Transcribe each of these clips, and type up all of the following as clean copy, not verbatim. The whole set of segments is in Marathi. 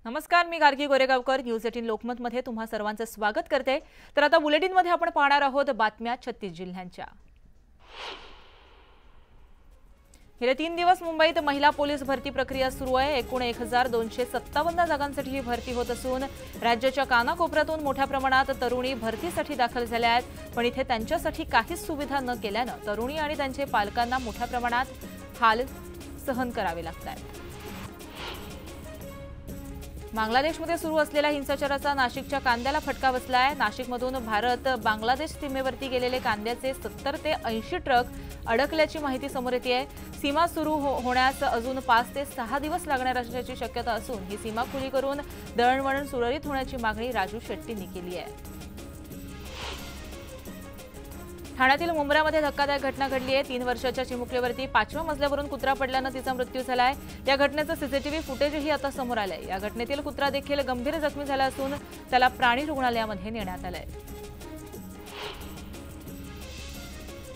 नमस्कार, मी गार्गी गोरेगावकर न्यूज 18 लोकमतमध्ये तुम्हा सर्वांचं स्वागत करते। तर आता बुलेटिनमध्ये आपण पाहणार आहोत बातम्या 36 जिल्ह्यांच्या। गेले 3 दिवस मुंबईत महिला पोलीस भरती प्रक्रिया सुरू आहे। एकूण 1257 जागांसाठी ही भरती होत असून राज्याच्या कानाकोपऱ्यातून मोठ्या प्रमाणात तरुणी भरतीसाठी दाखल झाल्या आहेत। पण इथे त्यांच्यासाठी काहीच सुविधा न केल्याने तरुणी आणि त्यांचे पालकांना मोठ्या प्रमाणात हाल सहन करावे लागतात। बांगलादेशमध्ये सुरू असलेल्या हिंसाचाराचा नाशिकच्या कांद्याला फटका बसलाय। नाशिकमधून भारत बांगलादेश सीमेवरती गेलेले कांद्याचे 70 ते 80 ट्रक अडकल्याची माहिती समोर येते। सीमा सुरू होण्यास अजून 5 ते 6 दिवस लागणार असल्याची शक्यता असून ही सीमा खुली करून दळणवळण सुरळीत होण्याची मागणी राजू शेट्टींनी केली आहे। ठाण्यातील मुंब्रामध्ये धक्कादायक घटना घडली आहे। 3 वर्षाच्या चिमुकलीवरती 5व्या मजल्यावरून कुत्रा पडल्याने तिचा मृत्यू झालाय। या घटनेचं सीसीटीव्ही फुटेजही आता समोर आलंय। या घटनेतील कुत्रा देखील गंभीर जखमी झाला असून त्याला प्राणी रुग्णालयामध्ये नेण्यात आलंय।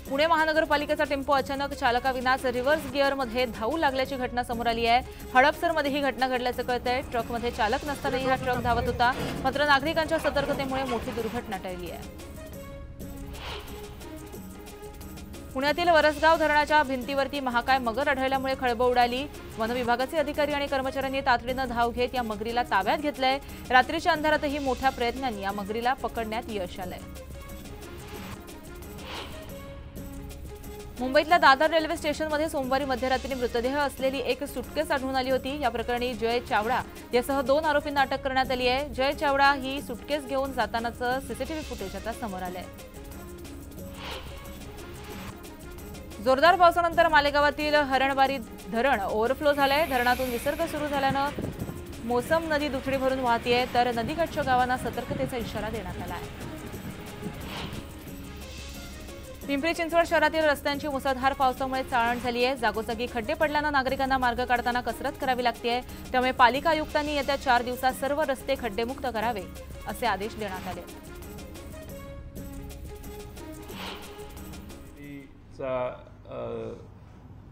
पुणे महानगरपालिकेचा टेम्पो अचानक चालकाविनाच रिव्हर्स गिअरमध्ये धावू लागल्याची घटना समोर आली आहे। हडपसरमध्ये ही घटना घडल्याचं कळतंय। ट्रकमध्ये चालक नसतानाही हा ट्रक धावत होता, मात्र नागरिकांच्या सतर्कतेमुळे मोठी दुर्घटना टळली आहे। पुण्यातील वरसगाव धरणाच्या भिंतीवरती महाकाय मगर आढळल्यामुळे खळबळ उडाली। वन विभागाचे अधिकारी आणि कर्मचाऱ्यांनी तातडीने धाव घेत या मगरीला ताब्यात घेतलंय। रात्रीच्या अंधारातही मोठ्या प्रयत्नांनी या मगरीला पकडण्यात यश आलंय। मुंबईतल्या दादर रेल्वे स्टेशनमध्ये सोमवारी मध्यरात्री मृतदेह असलेली एक सुटकेस आढळून आली होती। या प्रकरणी जय चावडा यासह 2 आरोपींना अटक करण्यात आली आहे। जय चावडा ही सुटकेस घेऊन जातानाचं सीसीटीव्ही फुटेज आता समोर आलंय। जोरदार पावसानंतर मालेगावातील हरणबारी धरण ओव्हरफ्लो झालंय। धरणातून विसर्ग सुरू झाल्यानं मोसम नदी दुथडी भरून वाहतीये, तर नदीकाठच्या गावांना सतर्कतेचा इशारा देण्यात आला आहे। पिंपरी चिंचवड शहरातील रस्त्यांची मुसळधार पावसामुळे चाळण झाली आहे। जागोजागी खड्डे पडल्यानं नागरिकांना मार्ग काढताना कसरत करावी लागतेय। त्यामुळे पालिका आयुक्तांनी येत्या 4 दिवसात सर्व रस्ते खड्डेमुक्त करावे असे आदेश देण्यात आले।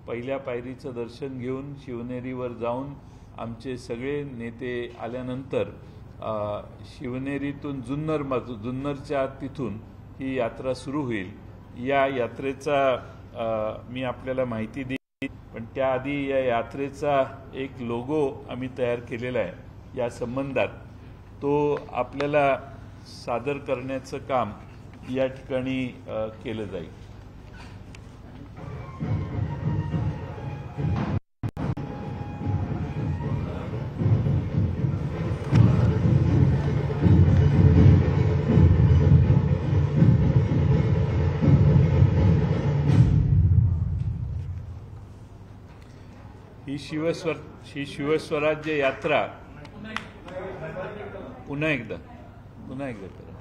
पहिल्या पायरीचं दर्शन घेऊन शिवनेरीवर जाऊन आमचे सगळे नेते आल्यानंतर शिवनेरीतून जुन्नरच्या तिथून ही यात्रा सुरू होईल। या यात्रेचा मी आपल्याला माहिती देईन, पण त्याआधी या यात्रेचा एक लोगो आम्ही तयार केलेला आहे। या संबंधात तो आपल्याला सादर करण्याचं काम या ठिकाणी केलं जाईल। ही शिवस्वराज्य यात्रा पुन्हा एकदा करा।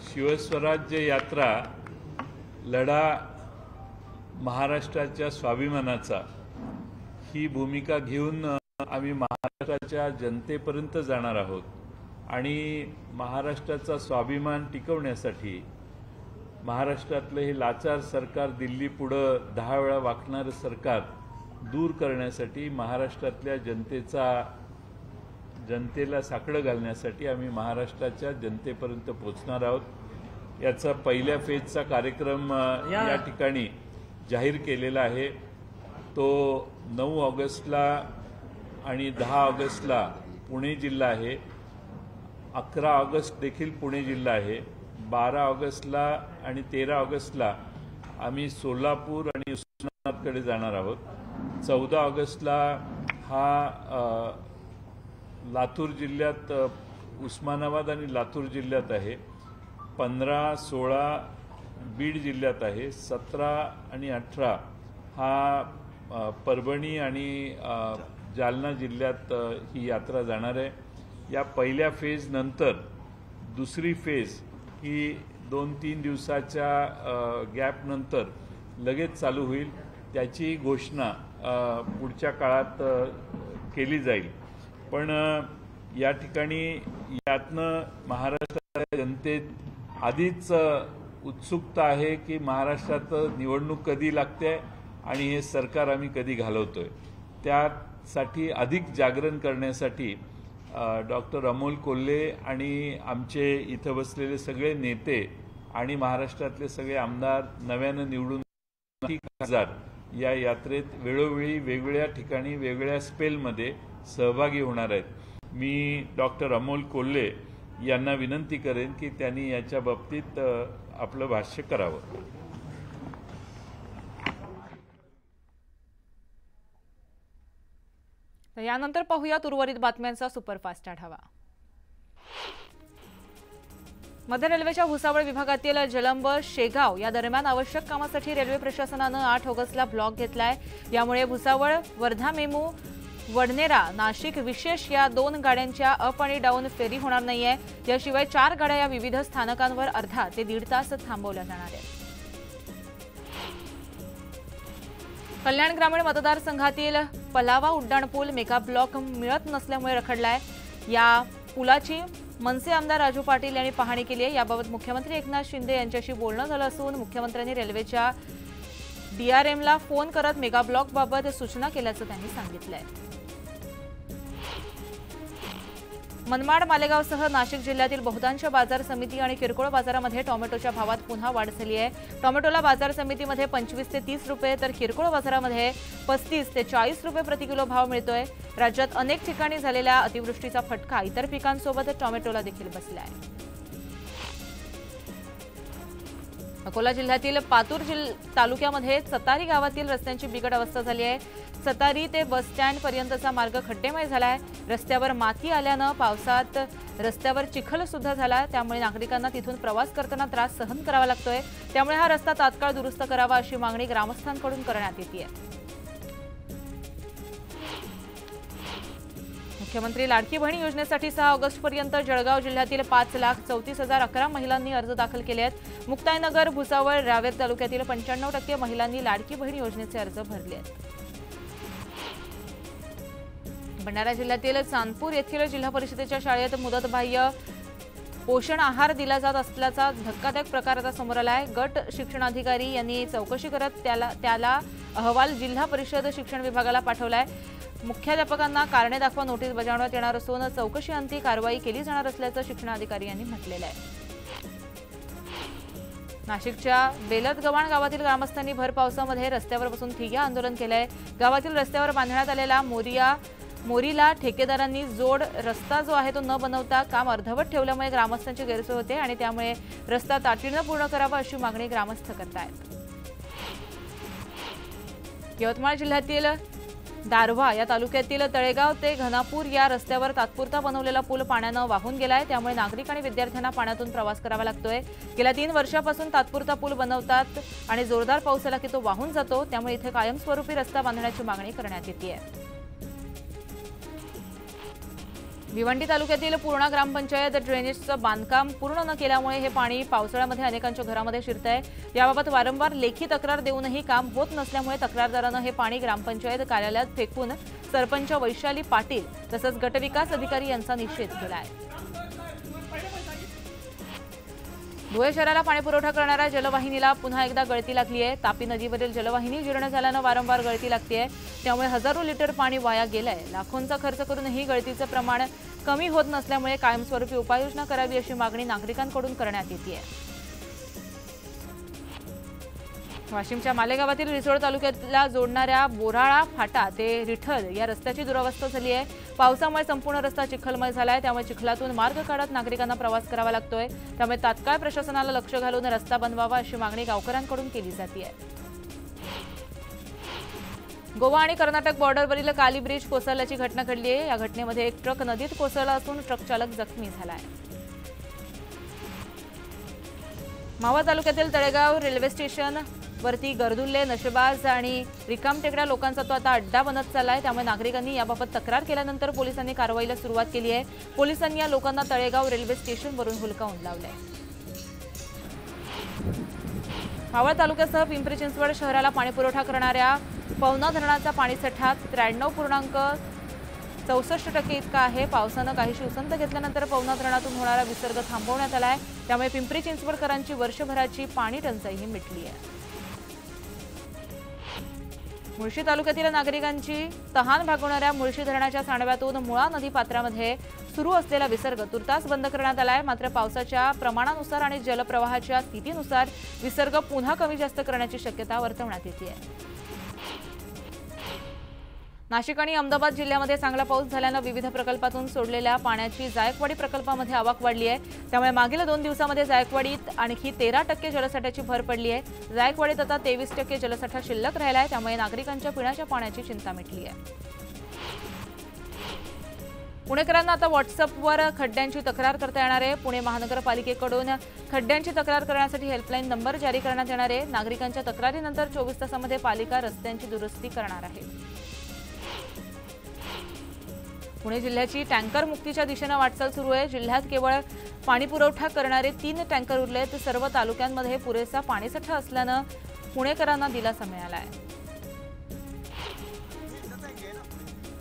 शिवस्वराज्य यात्रा लढा महाराष्ट्राच्या स्वाभिमानाचा ही भूमिका घेऊन आम्ही महाराष्ट्राच्या जनतेपर्यंत जाणार आहोत आणि महाराष्ट्राचा स्वाभिमान टिकवण्यासाठी महाराष्ट्रातलं हे लाचार सरकार, दिल्ली पुढं 10 वेळा वाकणारं सरकार दूर करण्यासाठी महाराष्ट्रातल्या जनतेला साकडं घालण्यासाठी आम्ही महाराष्ट्राच्या जनतेपर्यंत पोहोचणार आहोत। याचा पहिल्या फेजचा कार्यक्रम या ठिकाणी जाहीर केलेला आहे। तो 9 ऑगस्टला आणि 10 ऑगस्टला पुणे जिल्हा आहे। 11 ऑगस्ट देखील पुणे जिल्हा आहे। 12 ऑगस्टला आणि 13 ऑगस्टला आम्ही सोलापूर आणि उस्मानाबादकडे जाणार आहोत। 14 ऑगस्टला हा लातूर जिल्ह्यात, उस्मानाबाद आणि लातूर जिल्ह्यात आहे। 15, 16 बीड जिल्ह्यात आहे। 17 आणि 18 हा परभणी आणि जालना जिल्ह्यात ही यात्रा जाणार आहे। या पहिल्या फेज नंतर दुसरी फेज ही 2-3 दिवसाच्या गॅपनंतर लगेच चालू होईल, त्याची घोषणा पुढच्या काळात केली जाईल. पण या ठिकाणी यातनं महाराष्ट्राच्या जनतेत आधीच उत्सुकता आहे की महाराष्ट्रात निवडणूक कधी लागते आणि हे सरकार आम्ही कधी घालवतोय. त्यासाठी अधिक जागरण करण्यासाठी डॉक्टर अमोल कोल्हे आणि आमचे इथं बसलेले सगळे नेते आणि महाराष्ट्रातले सगळे आमदार नव्यानं निवडून 1000 या यात्रेत वेळोवेळी वेगवेगळ्या ठिकाणी वेगवेगळ्या स्पेलमध्ये सहभागी होणार आहेत. मी डॉक्टर अमोल कोल्हे यांना विनंती करेन की त्यांनी याच्या बाबतीत आपलं भाष्य करावं. यानंतर पाहूयात उर्वरित बातम्यांचा सुपरफास्ट आढावा. मध्य रेल्वेच्या भुसावळ विभागातील जलंब शेगाव या दरम्यान आवश्यक कामासाठी रेल्वे प्रशासनानं 8 ऑगस्टला ब्लॉक घेतलाय. यामुळे भुसावळ वर्धा मेमू वडनेरा नाशिक विशेष या 2 गाड्यांच्या अप आणि डाऊन फेरी होणार नाहीये. याशिवाय 4 गाड्या या विविध स्थानकांवर अर्धा ते 1.5 तास थांबवल्या जाणार आहेत. कल्याण ग्रामीण मतदारसंघातील पलावा उड्डाणपूल मेगा ब्लॉक मिळत नसल्यामुळे रखडलाय. या पुलाची मनसे आमदार राजू पाटील यांनी पाहणी केली आहे. याबाबत मुख्यमंत्री एकनाथ शिंदे यांच्याशी बोलणं झालं असून मुख्यमंत्र्यांनी रेल्वेच्या DRMला फोन करत मेगा ब्लॉक बाबत सूचना केल्याचं त्यांनी सांगितलंय. मनमाड मालेगावसह नाशिक जिल्ह्यातील बहुतांश बाजार समिती आणि किरकोळ बाजारामध्ये टोमॅटोच्या भावात पुन्हा वाढ झाली आहे. टोमॅटोला बाजार समितीमध्ये 25 ते 30 रुपये तर किरकोळ बाजारामध्ये 35 ते 40 रुपये प्रति किलो भाव मिळतोय. राज्यात अनेक ठिकाणी झालेल्या अतिवृष्टीचा फटका इतर पिकांसोबत टोमॅटोला देखील बसलाय. अकोला जिल्ह्यातील पातूर तालुक्यामध्ये सतारी गावातील रस्त्यांची बिकट अवस्था झाली आहे. सतारी ते बस स्टँड पर्यंतचा मार्ग खड्डेमय झालाय. रस्त्यावर माती आल्यानं पावसात रस्त्यावर चिखल सुद्धा झाला. त्यामुळे नागरिकांना तिथून प्रवास करताना त्रास सहन करावा लागतोय. त्यामुळे हा रस्ता तात्काळ दुरुस्त करावा अशी मागणी ग्रामस्थांकडून करण्यात येते. मुख्यमंत्री लाडकी बहीण योजनेसाठी 6 ऑगस्टपर्यंत जळगाव जिल्ह्यातील 5,34,011 महिलांनी अर्ज दाखल केले आहेत. मुक्ताईनगर भुसावळ रावेर तालुक्यातील 95% महिलांनी लाडकी बहीण योजनेचे अर्ज भरले आहेत. भंडारा जिल्ह्यातील चांदपूर येथील जिल्हा परिषदेच्या शाळेत मुदतबाह्य पोषण आहार दिला जात असल्याचा धक्कादायक प्रकार आता समोर आला आहे. गट शिक्षणाधिकारी यांनी चौकशी करत त्याला अहवाल जिल्हा परिषद शिक्षण विभागाला पाठवलाय. मुख्याध्यापकांना कारणे दाखवा नोटीस बजावण्यात येणार असून चौकशीअंती कारवाई केली जाणार असल्याचं शिक्षणाधिकारी यांनी म्हटलेलं आहे. नाशिकच्या बेलदगव्हाण गावातील ग्रामस्थांनी भर पावसामध्ये रस्त्यावर बसून ठिय्या आंदोलन केलंय. गावातील रस्त्यावर बांधण्यात आलेला मोरीला ठेकेदारांनी जोड रस्ता जो आहे तो न बनवता काम अर्धवट ठेवल्यामुळे ग्रामस्थांची गैरसोय होते आणि त्यामुळे रस्ता तातडीनं पूर्ण करावा अशी मागणी ग्रामस्थ करतायत. यवतमाळ जिल्ह्यातील दारव्हा या तालुक्यातील तळेगाव ते घनापूर या रस्त्यावर तात्पुरता बनवलेला पूल पाण्यानं वाहून गेलाय. त्यामुळे नागरिक आणि विद्यार्थ्यांना पाण्यातून प्रवास करावा लागतोय. गेल्या 3 वर्षापासून तात्पुरता पूल बनवतात आणि जोरदार पाऊस आला की तो वाहून जातो. त्यामुळे इथे कायमस्वरूपी रस्ता बांधण्याची मागणी करण्यात येते. भिवंडी तालुक्यातील पूर्णा ग्रामपंचायत ड्रेनेजचं बांधकाम पूर्ण न केल्यामुळे हे पाणी पावसाळ्यामध्ये अनेकांच्या घरामध्ये शिरतंय. याबाबत वारंवार लेखी तक्रार देऊनही काम होत नसल्यामुळे तक्रारदारानं हे पाणी ग्रामपंचायत कार्यालयात फेकून सरपंच वैशाली पाटील तसंच गटविकास अधिकारी यांचा निषेध केला आहे. धुळे शहराला पाणीपुरवठा करणाऱ्या जलवाहिनीला पुन्हा एकदा गळती लागली आहे. तापी नदीवरील जलवाहिनी जीर्ण झाल्यानं वारंवार गळती लागतेय. त्यामुळे हजारो लिटर पाणी वाया गेलंय. लाखोंचा खर्च करूनही गळतीचं प्रमाण कमी होत नसल्यामुळे कायमस्वरूपी उपाययोजना करावी अशी मागणी नागरिकांकडून करण्यात येते. वाशिमच्या मालेगावातील रिसोड तालुक्याला जोडणाऱ्या बोराळा फाटा ते रिठल या रस्त्याची दुरावस्था झाली आहे. पावसामुळे संपूर्ण रस्ता चिखलमय झालाय. त्यामुळे चिखलातून मार्ग काढत नागरिकांना प्रवास करावा लागतोय. त्यामुळे तात्काळ प्रशासनाला लक्ष घालून रस्ता बनवावा अशी मागणी गावकऱ्यांकडून केली जाते. गोवा आणि कर्नाटक बॉर्डरवरील काली ब्रिज कोसळल्याची घटना घडली आहे. या घटनेमध्ये एक ट्रक नदीत कोसळला असून ट्रक चालक जखमी झाला आहे. मावळ तालुक्यातील तळेगाव रेल्वे स्टेशन वरती गर्दुल्ले नशेबाज आणि रिकामटेकड्या लोकांचा तो आता अड्डा बनत चाललाय. त्यामुळे नागरिकांनी याबाबत तक्रार केल्यानंतर पोलिसांनी कारवाईला सुरुवात केली आहे. पोलिसांनी या लोकांना तळेगाव रेल्वे स्टेशनवरून हुलकावून लावलंय. मावळ तालुक्यासह पिंपरी चिंचवड शहराला पाणीपुरवठा करणाऱ्या पवना धरणाचा पाणीसाठा 93.64% इतका आहे। पावसानं काहीशी उसंत घेतल्यानंतर पवना धरणातून होणारा विसर्ग थांबवण्यात आलाय। त्यामुळे पिंपरी चिंचवडकरांची वर्षभराची पाणी टंचाईही मिटली आहे। मुळशी तालुक्यातील नागरिकांची तहान भागवणाऱ्या मुळशी धरणाच्या सांडव्यातून मुळा नदी पात्रामध्ये सुरू असलेला विसर्ग तुर्तास बंद करण्यात आलाय। मात्र पावसाच्या प्रमाणानुसार आणि जलप्रवाहाच्या स्थितीनुसार विसर्ग पुन्हा कमी जास्त करण्याची शक्यता वर्तवण्यात येते आहे। नाशिक आणि अहमदाबाद जिल्ह्यामध्ये चांगला पाऊस झाल्यानं विविध प्रकल्पातून सोडलेल्या पाण्याची जायकवाडी प्रकल्पामध्ये आवक वाढली आहे। त्यामुळे मागील 2 दिवसांमध्ये जायकवाडीत आणखी 13% जलसाठ्याची भर पडली आहे। जायकवाडीत आता 23% जलसाठा शिल्लक राहिला आहे। त्यामुळे नागरिकांच्या पिण्याच्या पाण्याची चिंता मिटली आहे। पुणेकरांना आता व्हॉट्सअपवर खड्ड्यांची तक्रार करता येणार आहे। पुणे महानगरपालिकेकडून खड्ड्यांची तक्रार करण्यासाठी हेल्पलाईन नंबर जारी करण्यात येणार आहे। नागरिकांच्या तक्रारीनंतर 24 तासांमध्ये पालिका रस्त्यांची दुरुस्ती करणार आहे। पुणे जिल्ह्याची टँकर मुक्तीच्या दिशेने वाटचाल सुरू आहे। जिल्ह्यात केवळ पाणी पुरवठा करणारे 3 टँकर उरलेत। सर्व तालुक्यांमध्ये पुरेसा पाणीसाठा असल्यानं पुणेकरांना दिलासा मिळाला आहे।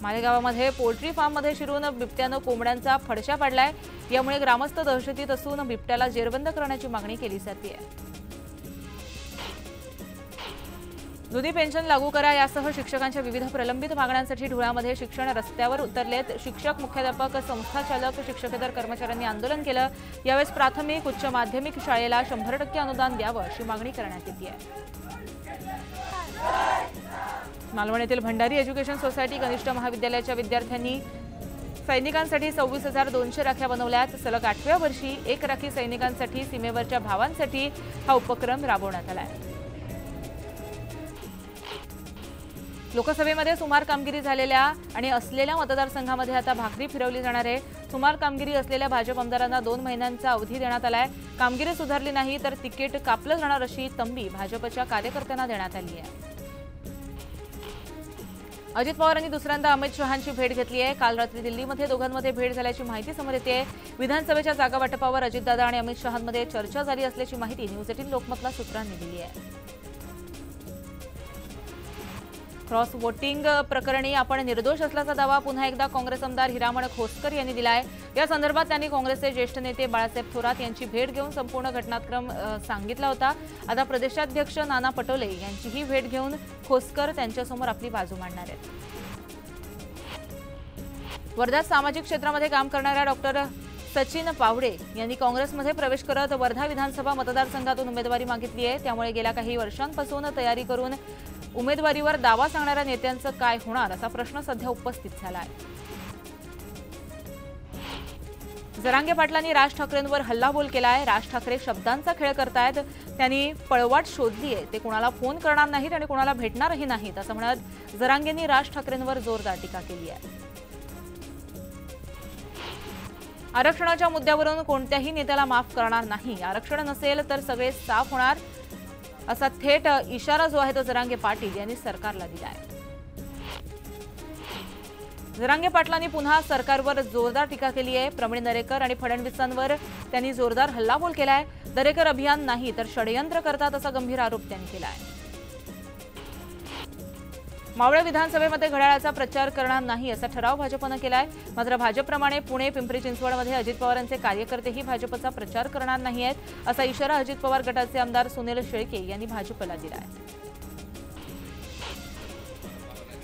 मालेगावामध्ये पोल्ट्री फार्ममध्ये शिरून बिबट्यानं कोंबड्यांचा फडशा पाडलाय। यामुळे ग्रामस्थ दहशतीत असून बिबट्याला जेरबंद करण्याची मागणी केली जाते आहे। दुधी पेन्शन लागू करा यासह शिक्षकांच्या विविध प्रलंबित मागण्यांसाठी धुळ्यामध्ये शिक्षण रस्त्यावर उतरलेत। शिक्षक, मुख्याध्यापक, संस्थाचालक, शिक्षकेतर कर्मचाऱ्यांनी आंदोलन केलं। यावेळी प्राथमिक उच्च माध्यमिक शाळेला 100% अनुदान द्यावं अशी मागणी करण्यात येते आहे। मालवण येथील भंडारी एज्युकेशन सोसायटी कनिष्ठ महाविद्यालयाच्या विद्यार्थ्यांनी सैनिकांसाठी 26,200 राख्या बनवल्यात। सलग 8व्या वर्षी 1 राखी सैनिकांसाठी सीमेवरच्या भावांसाठी हा उपक्रम राबवण्यात आला आहे। लोकसभेमध्ये सुमार कामगिरी झालेल्या आणि असलेल्या मतदारसंघामध्ये आता भाकरी फिरवली जाणार आहे। सुमार कामगिरी असलेल्या भाजप आमदारांना 2 महिन्यांचा अवधी देण्यात आलाय। कामगिरी सुधारली नाही तर तिकीट कापलं जाणार अशी तंबी भाजपच्या कार्यकर्त्यांना देण्यात आली आहे। अजित पवार यांनी दुसऱ्यांदा अमित शहांची भेट घेतली आहे। काल रात्री दिल्लीमध्ये दोघांमध्ये भेट झाल्याची माहिती समोर येते आहे। विधानसभेच्या जागा वाटपावर अजितदादा आणि अमित शहांमध्ये चर्चा झाली असल्याची माहिती न्यूज 18 लोकमतला सूत्रांनी दिली आहे। क्रॉस वोटिंग प्रकरणी आपण निर्दोष असल्याचा दावा पुन्हा एकदा काँग्रेस आमदार हिरामण खोसकर यांनी दिला आहे। या संदर्भात त्यांनी काँग्रेसचे ज्येष्ठ नेते बाळासाहेब थोरात यांची भेट घेऊन संपूर्ण घटनाक्रम सांगितला होता। आता प्रदेशाध्यक्ष नाना पटोले यांचीही भेट घेऊन खोसकर त्यांच्यासमोर आपली बाजू मांडणार आहेत। वर्ध्यात सामाजिक क्षेत्रामध्ये काम करणाऱ्या डॉक्टर सचिन पावडे यांनी काँग्रेसमध्ये प्रवेश करत वर्धा विधानसभा मतदारसंघातून उमेदवारी मागितली आहे। त्यामुळे गेल्या काही वर्षांपासून तयारी करून उमेदवारीवर दावा सांगणाऱ्या नेत्यांचं काय होणार असा प्रश्न सध्या उपस्थित झाला आहे। जरांगे पाटलांनी राज ठाकरेंवर हल्लाबोल केलाय। राज ठाकरे शब्दांचा खेळ करतायत। त्यांनी पळवाट शोधली आहे। ते कुणाला फोन करणार नाहीत आणि कुणाला भेटणारही नाहीत असं म्हणत जरांगेंनी राज ठाकरेंवर जोरदार टीका केली आहे। आरक्षणाच्या मुद्द्यावरून कोणत्याही नेत्याला माफ करणार नाही। आरक्षण नसेल तर सगळे साफ होणार असा थेट इशारा जो आहे तो जरांगे पाटील यांनी सरकारला दिला आहे। जरांगे पाटलांनी पुन्हा सरकारवर जोरदार टीका केली आहे। प्रवीण दरेकर आणि फडणवीसांवर त्यांनी जोरदार हल्लाबोल केलाय। दरेकर अभियान नाही तर षडयंत्र करतात असा गंभीर आरोप त्यांनी केला आहे। मावळ विधानसभेमध्ये घड्याळाचा प्रचार करणार नाही असा ठराव भाजपनं केलाय। मात्र भाजपप्रमाणे पुणे, पिंपरी चिंचवडमध्ये अजित पवारांचे कार्यकर्तेही भाजपचा प्रचार करणार नाहीयेत असा इशारा अजित पवार गटाचे आमदार सुनील शेळके यांनी भाजपला दिला आहे।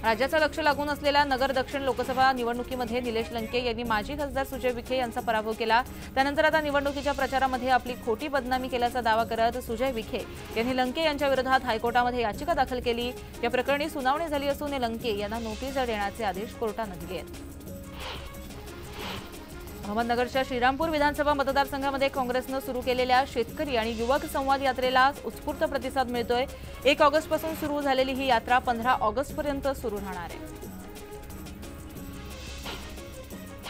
राज्याचं लक्ष लागून असलेल्या नगर दक्षिण लोकसभा निवडणुकीमध्ये निलेश लंके यांनी माजी खासदार सुजय विखे यांचा पराभव केला। त्यानंतर आता निवडणुकीच्या प्रचारामध्ये आपली खोटी बदनामी केल्याचा दावा करत सुजय विखे यांनी लंके यांच्या विरोधात हायकोर्टामध्ये याचिका दाखल केली। या प्रकरणी सुनावणी झाली असून लंके यांना नोटीस देण्याचे आदेश कोर्टाने दिले आहेत। अहमदनगरच्या श्रीरामपूर विधानसभा मतदारसंघामध्ये काँग्रेसनं सुरू केलेल्या शेतकरी आणि युवक संवाद यात्रेला उत्स्फूर्त प्रतिसाद मिळतोय। 1 ऑगस्टपासून सुरू झालेली ही यात्रा 15 ऑगस्टपर्यंत सुरू राहणार आहे।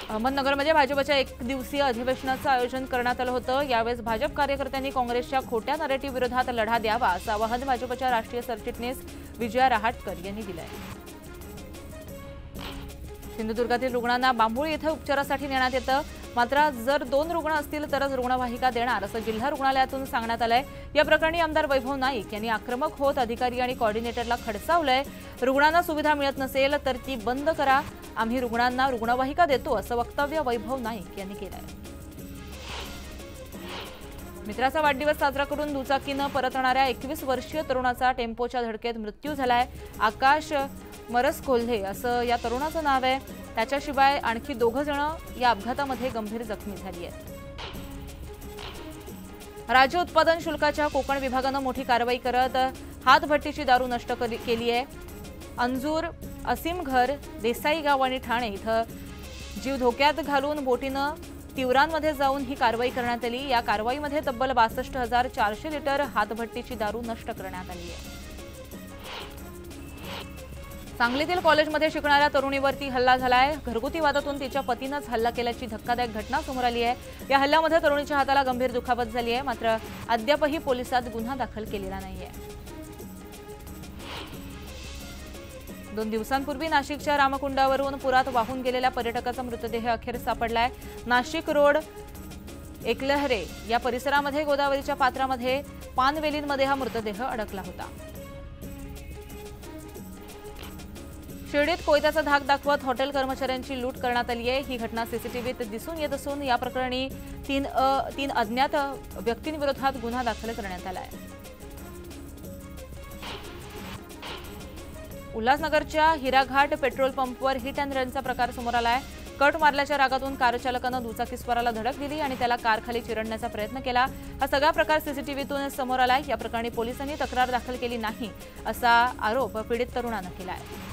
अहमदनगरमध्ये भाजपच्या 1 दिवसीय अधिवेशनाचं आयोजन करण्यात आलं होतं। यावेळेस भाजप कार्यकर्त्यांनी काँग्रेसच्या खोट्या नरेटिव्ह विरोधात लढा द्यावा असं आवाहन भाजपच्या राष्ट्रीय सरचिटणीस विजया रहाटकर यांनी दिलं आहे। सिंधुदुर्गातील रुग्णांना बांबोळी येथे उपचारासाठी नेण्यात येतं। मात्र जर 2 रुग्ण असतील तरच रुग्णवाहिका देणार असं जिल्हा रुग्णालयातून सांगण्यात आलंय। या प्रकरणी आमदार वैभव नाईक यांनी आक्रमक होत अधिकारी आणि कोऑर्डिनेटरला खडसावलंय। रुग्णांना सुविधा मिळत नसेल तर ती बंद करा, आम्ही रुग्णांना रुग्णवाहिका देतो असं वक्तव्य वैभव नाईक यांनी केलंय। मित्राचा वाढदिवस साजरा करून दुचाकीनं परतणाऱ्या 21 वर्षीय तरुणाचा टेम्पोच्या धडकेत मृत्यू झालाय। आकाश मरस कोल्हे असं या तरुणाचं नाव आहे। त्याच्याशिवाय आणखी 2 जण या अपघातामध्ये गंभीर जखमी झाली आहेत। राज्य उत्पादन शुल्काच्या कोकण विभागानं मोठी कारवाई करत हातभट्टीची दारू नष्ट केली आहे। अंजूर, असीमघर, देसाई गाव आणि ठाणे इथं जीव धोक्यात घालून बोटीनं तिवरांमध्ये जाऊन ही कारवाई करण्यात आली। या कारवाईमध्ये तब्बल 62,400 लिटर हातभट्टीची दारू नष्ट करण्यात आली आहे। सांगलीतील कॉलेजमध्ये शिकणाऱ्या तरुणीवरती हल्ला झालाय। घरगुती वादातून तिच्या पतीनंच हल्ला केल्याची धक्कादायक घटना समोर आली आहे। या हल्ल्यामध्ये तरुणीच्या हाताला गंभीर दुखापत झाली आहे, मात्र अद्यापही पोलिसात गुन्हा दाखल केलेला नाहीये। 2 दिवसांपूर्वी नाशिकच्या रामकुंडावरून पुरात वाहून गेलेल्या पर्यटकाचा मृतदेह अखेर सापडलाय। नाशिक रोड एकलहरे या परिसरामध्ये गोदावरीच्या पात्रामध्ये पानवेलींमध्ये हा मृतदेह अडकला होता। शिर्डीत कोयत्याचा धाक दाखवत हॉटेल कर्मचाऱ्यांची लूट करण्यात आली आहे। ही घटना सीसीटीव्हीत दिसून येत असून या प्रकरणी 3 अज्ञात व्यक्तींविरोधात गुन्हा दाखल करण्यात आला आहे। उल्हासनगरच्या हिराघाट पेट्रोल पंपवर हिट अँड रनचा प्रकार समोर आलाय। कट मारल्याच्या रागातून कार चालकानं दुचाकीस्वाराला धडक दिली आणि त्याला कारखाली चिरडण्याचा प्रयत्न केला। हा सगळा प्रकार सीसीटीव्हीतून समोर आलाय। या प्रकरणी पोलिसांनी तक्रार दाखल केली नाही असा आरोप पीडित तरुणानं केला आहे।